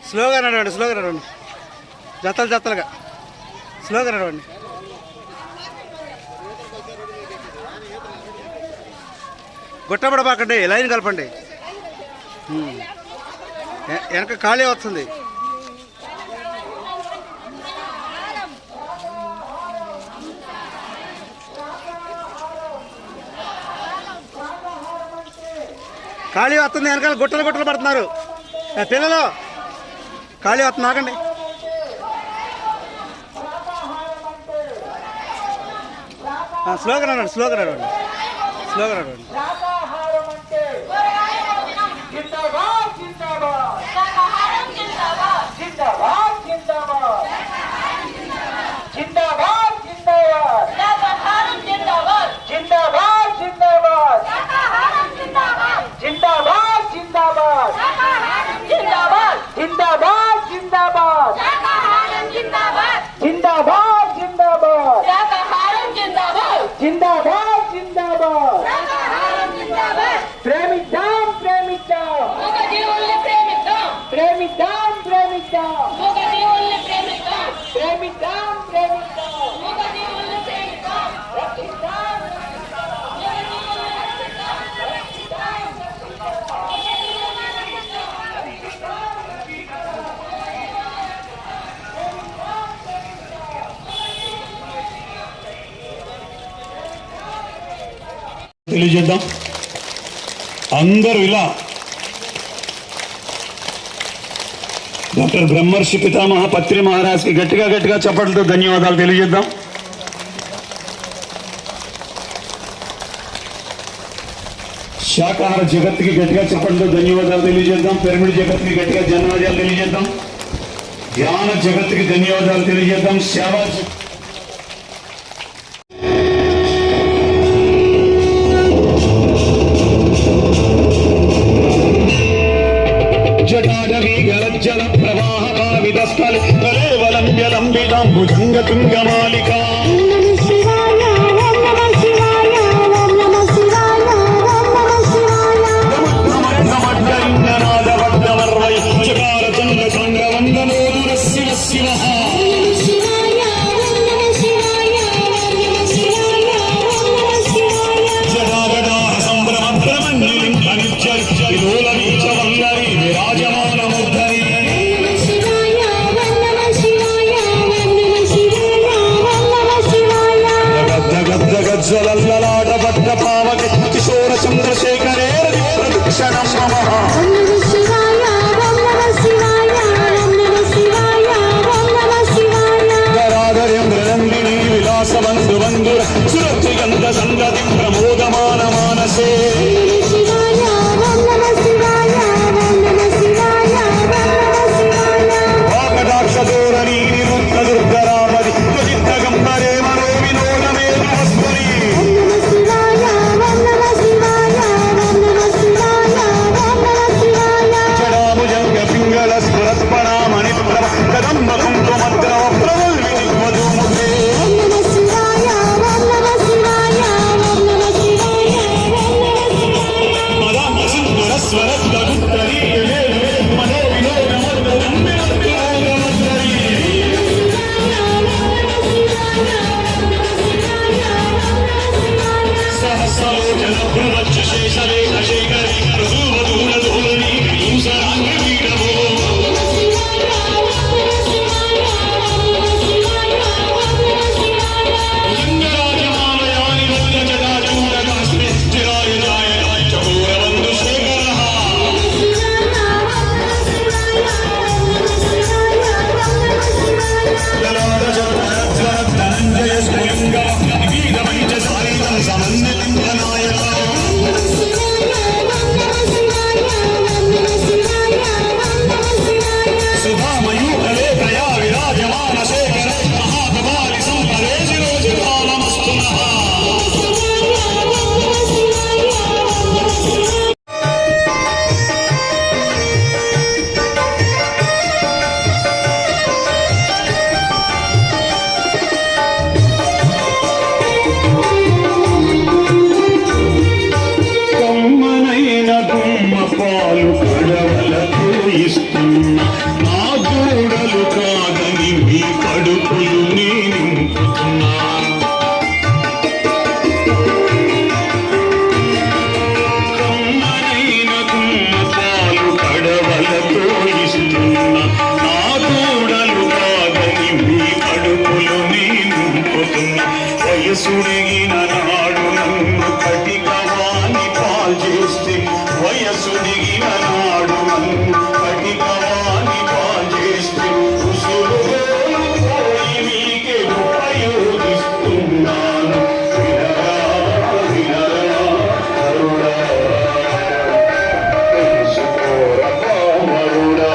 స్లోగా నడవండి, స్లోగా నడవండి, జతలు జతలుగా స్లోగా నడవండి. గుట్టబడబాకండి, లైన్ కలపండి. వెనక ఖాళీ వస్తుంది. ఖాళీ వస్తుంది, వెనకాల గుట్టలు గుట్టలు పడుతున్నారు పిల్లలు. ఖాళీ వస్తుంది, ఆగండి. స్లోగా నడవండి, స్లోగా నడవండి, స్లోగా నడవండి. ప్రేమిద్దాం ప్రేమిద్దాం ప్రేమిద్దాం ప్రేమిద్దాం ప్రేమిద్దాం ప్రేమిద్దాం తెలియజేద్దాం. అందరూ ఇలా డాక్టర్ బ్రహ్మర్షి పితామహ పత్రి మహారాజ్కి గట్టిగా గట్టిగా చప్పట్లతో ధన్యవాదాలు తెలియజేద్దాం. శాకాహార జగత్కి గట్టిగా చప్పట్లతో ధన్యవాదాలు తెలియజేద్దాం. పిరమిడ్ జగత్కి గట్టిగా ధన్యవాదాలు తెలియజేద్దాం. ధ్యాన జగత్కి ధన్యవాదాలు తెలియజేద్దాం. సేవా జల ప్రవాహ భావిదస్థలి కలేవలంబ్యలంబితాం భుజంగ తుంగమాలికా జ్వలల్లలాడబడ్డ పావకి కిశోర చంద్రశేఖరే ప్రదక్షిణం నమః. గరాధరేంద్రనందిని విలాస బంధు బంధుర సురత్రిగంధ సంగతి ప్రమోదమాన మానసే వాకటాక్షధోరణి నిరుద్ధ దుర్గరామది త్వజిత్త గంభరే మనో వినోదమే వస్తుని జడాభుజంగ పింగళ స్ఫురత్పణామణి ప్రభ కదంబ కుంకుమద్రవ ప్రవల్విని మధుముఖే మదాంబ సుందర స్వరద్గుత్తరీ మనో సహస్రోజన భ్రమచ్చ శేషలేఖ శేఖరి ప్రసూవధూల ధూళి భూసరాంగ వీరవో లింగరాజమాలయాని వద్ద జటాచూడకాశ్రీ చిరాయ నాయ చకోరబంధు శేఖరః ధనంజయ స్వయంగ వివిధమైచ సాయుధం సమన్విలింగనాయక శుభామయూఖలేఖయా విరాజమాన శేఖర మహాకపాలి సంపరే శిరోజికాలమస్తు నః. కమ్మనైన గుమ్మ పాలు కడవలకు ఇస్తున్న కడుపులు నీ నింపుతున్నా కమ్మనైన గుమ్మపాలు కడవలతో ఇస్తున్నా నా దూడలు కాదని మీ కడుపులు నీ నింపుతున్నా వయసుడిగిన నాడు నన్ను కటికవాణి పాల్చేస్తే వయసుడిగిన నాడు నన్ను కటికవాణి పాల్చేస్తే ఉసురులో పోయి మీకే ఉపయోగిస్తున్నాను వినరా వినరా కరుడా తెలుసుకోరా పామరుడా